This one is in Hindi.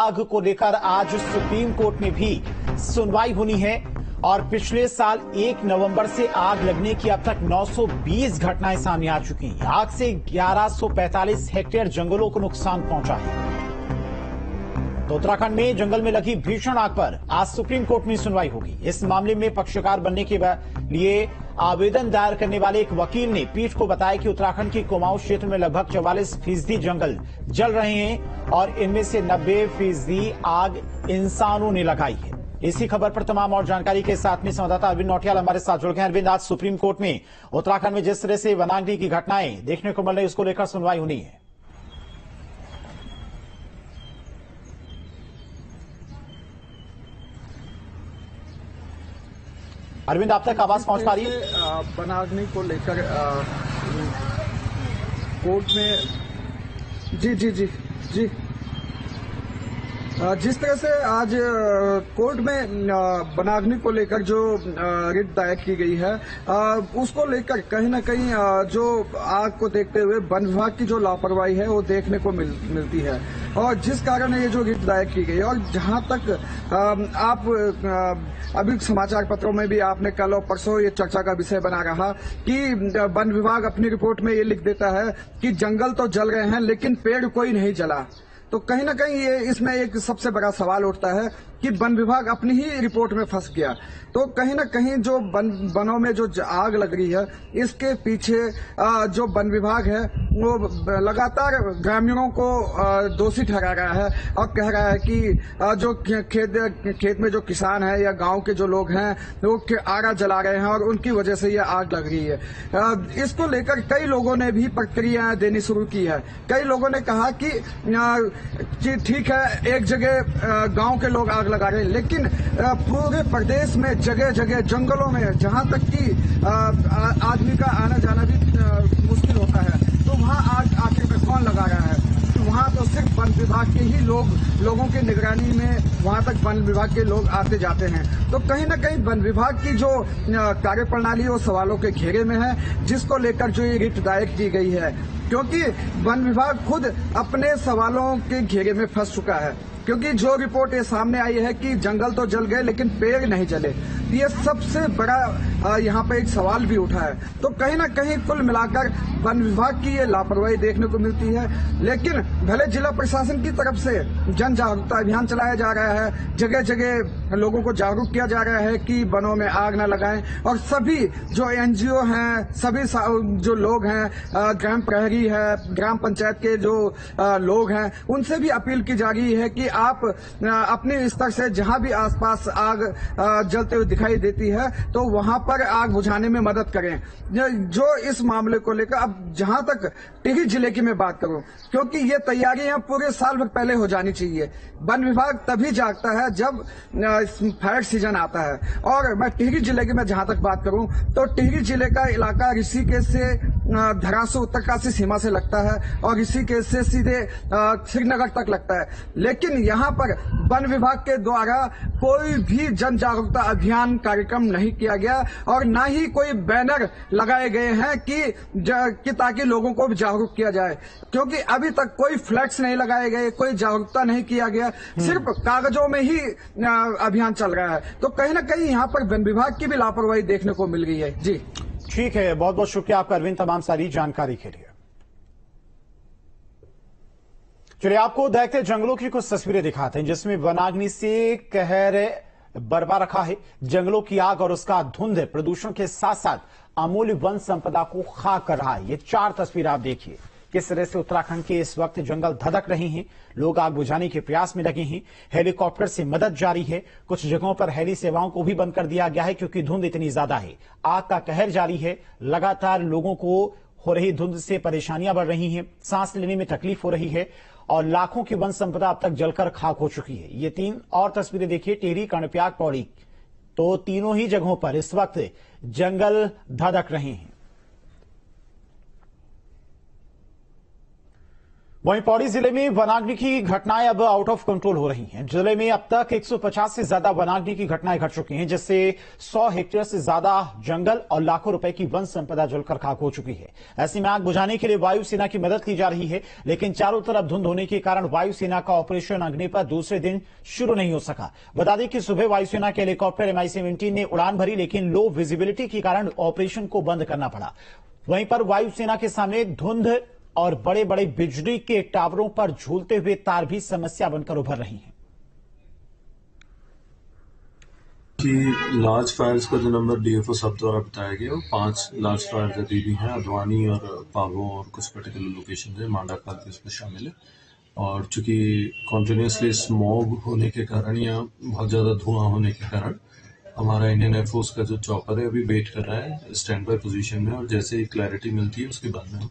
आग को लेकर आज सुप्रीम कोर्ट में भी सुनवाई होनी है और पिछले साल 1 नवंबर से आग लगने की अब तक 920 घटनाएं सामने आ चुकी हैं। आग से 1145 हेक्टेयर जंगलों को नुकसान पहुंचा है। तो उत्तराखंड में जंगल में लगी भीषण आग पर आज सुप्रीम कोर्ट में सुनवाई होगी। इस मामले में पक्षकार बनने के लिए आवेदन दायर करने वाले एक वकील ने पीठ को बताया कि उत्तराखंड की कुमाऊं क्षेत्र में लगभग 44% जंगल जल रहे हैं और इनमें से 90% आग इंसानों ने लगाई है। इसी खबर पर तमाम और जानकारी के साथ में संवाददाता अरविंद नौटियाल हमारे साथ जुड़ गए। अरविंद, आज सुप्रीम कोर्ट में उत्तराखंड में जिस तरह से वनाग्नि की घटनाएं देखने को मिल रही, उसको लेकर सुनवाई होनी है। अरविंद, आप तक आवाज पहुंच पा रही है? वनाग्नि को लेकर कोर्ट में जी जिस तरह से आज कोर्ट में वनाग्नि को लेकर जो रिट दायर की गई है, उसको लेकर कहीं न कहीं जो आग को देखते हुए वन विभाग की जो लापरवाही है वो देखने को मिलती है और जिस कारण ये जो रिट दायर की गई। और जहां तक आप अभी समाचार पत्रों में भी आपने कल और परसों ये चर्चा का विषय बना रहा कि वन विभाग अपनी रिपोर्ट में ये लिख देता है कि जंगल तो जल रहे हैं लेकिन पेड़ कोई नहीं जला। तो कहीं न कहीं ये इसमें एक सबसे बड़ा सवाल उठता है कि वन विभाग अपनी ही रिपोर्ट में फंस गया। तो कहीं न कहीं जो वनों में जो आग लग रही है, इसके पीछे जो वन विभाग है वो लगातार ग्रामीणों को दोषी ठहरा रहा है और कह रहा है कि जो खेत में जो किसान है या गांव के जो लोग हैं वो आरा जला रहे हैं और उनकी वजह से ये आग लग रही है। इसको लेकर कई लोगों ने भी प्रतिक्रियाएं देनी शुरू की है। कई लोगों ने कहा कि ठीक है, एक जगह गांव के लोग आग लगा रहे हैं, लेकिन पूरे प्रदेश में जगह जगह जंगलों में जहां तक कि आदमी का आना जाना भी मुश्किल होता है, तो वहां आग आखिर में कौन लगा रहा है? तो वहां तो सिर्फ वन विभाग के ही लोगों की निगरानी में वहां तक वन विभाग के लोग आते जाते हैं। तो कहीं न कहीं वन विभाग की जो कार्यप्रणाली वो सवालों के घेरे में है, जिसको लेकर जो ये रिट दायर की गई है, क्योंकि वन विभाग खुद अपने सवालों के घेरे में फंस चुका है। क्योंकि जो रिपोर्ट ये सामने आई है कि जंगल तो जल गए लेकिन पेड़ नहीं जले, ये सबसे बड़ा यहाँ पे एक सवाल भी उठा है। तो कहीं ना कहीं कुल मिलाकर वन विभाग की ये लापरवाही देखने को मिलती है। लेकिन भले जिला प्रशासन की तरफ से जन जागरूकता अभियान चलाया जा रहा है, जगह जगह लोगों को जागरूक किया जा रहा है कि वनों में आग न लगाएं, और सभी जो एनजीओ हैं, सभी जो लोग हैं, ग्राम प्रहरी है, ग्राम पंचायत के जो लोग हैं, उनसे भी अपील की जा रही है कि आप अपने स्तर से जहां भी आसपास आग जलते हुए दिखाई देती है तो वहां पर आग बुझाने में मदद करें। जो इस मामले को लेकर अब जहां तक टिहरी जिले की मैं बात करूं, क्योंकि ये तैयारियां पूरे साल भर पहले हो जानी चाहिए। वन विभाग तभी जागता है जब फायर सीजन आता है। और मैं टिहरी जिले की मैं जहां तक बात करूं तो टिहरी जिले का इलाका ऋषिकेश से धरासू उत्तरकाशी सीमा से लगता है और ऋषिकेश से सीधे श्रीनगर तक लगता है। लेकिन यहाँ पर वन विभाग के द्वारा कोई भी जन जागरूकता अभियान कार्यक्रम नहीं किया गया और न ही कोई बैनर लगाए गए हैं कि ताकि लोगों को जागरूक किया जाए, क्योंकि अभी तक कोई फ्लैक्स नहीं लगाए गए, कोई जागरूकता नहीं किया गया, सिर्फ कागजों में ही अभियान चल रहा है। तो कहीं ना कहीं यहाँ पर वन विभाग की भी लापरवाही देखने को मिल गई है। जी ठीक है, बहुत बहुत शुक्रिया आपका अरविंद, तमाम सारी जानकारी के लिए। चलिए आपको देखते जंगलों की कुछ तस्वीरें दिखाते हैं जिसमें वनाग्नि से कहर बरपा रखा है। जंगलों की आग और उसका धुंध प्रदूषण के साथ साथ अमूल्य वन संपदा को खाक कर रहा है। ये 4 तस्वीर आप देखिए किस तरह से उत्तराखंड के इस वक्त जंगल धधक रहे हैं। लोग आग बुझाने के प्रयास में लगे हैं। हेलीकॉप्टर से मदद जारी है। कुछ जगहों पर हेली सेवाओं को भी बंद कर दिया गया है क्योंकि धुंध इतनी ज्यादा है। आग का कहर जारी है। लगातार लोगों को हो रही धुंध से परेशानियां बढ़ रही हैं, सांस लेने में तकलीफ हो रही है और लाखों की वन संपदा अब तक जलकर खाक हो चुकी है। ये 3 और तस्वीरें देखिए, टिहरी, कर्णप्रयाग, पौड़ी। तो तीनों ही जगहों पर इस वक्त जंगल धधक रहे हैं। वहीं पौड़ी जिले में वनाग्नि की घटनाएं अब आउट ऑफ कंट्रोल हो रही हैं। जिले में अब तक 150 से ज्यादा वनाग्नि की घटनाएं घट चुकी हैं, जिससे 100 हेक्टेयर से ज्यादा जंगल और लाखों रुपए की वन संपदा जलकर खाक हो चुकी है। ऐसे में आग बुझाने के लिए वायुसेना की मदद ली जा रही है, लेकिन चारों तरफ धुंध होने के कारण वायुसेना का ऑपरेशन अग्निपथ दूसरे दिन शुरू नहीं हो सका। बता दें कि सुबह वायुसेना के हेलीकॉप्टर MI-17 ने उड़ान भरी, लेकिन लो विजिबिलिटी के कारण ऑपरेशन को बंद करना पड़ा। वहीं पर वायुसेना के सामने धुंध और बड़े बड़े बिजली के टावरों पर झूलते हुए तार भी समस्या बनकर उभर रही हैं। कि लार्ज फायर्स का जो नंबर DFO सब द्वारा बताया गया वो 5 लार्ज फायर अभी भी हैं। अडवाणी और पावो और कुछ पर्टिकुलर लोकेशन है, मांडाकाल भी उसमें शामिल है। और चूंकि कॉन्टिन्यूसली स्मॉग होने के कारण या बहुत ज्यादा धुआं होने के कारण हमारा इंडियन एयरफोर्स का जो चॉपर है अभी वेट कर रहा है स्टैंड बाय पोजीशन में, और जैसे ही क्लैरिटी मिलती है उसके बाद में हम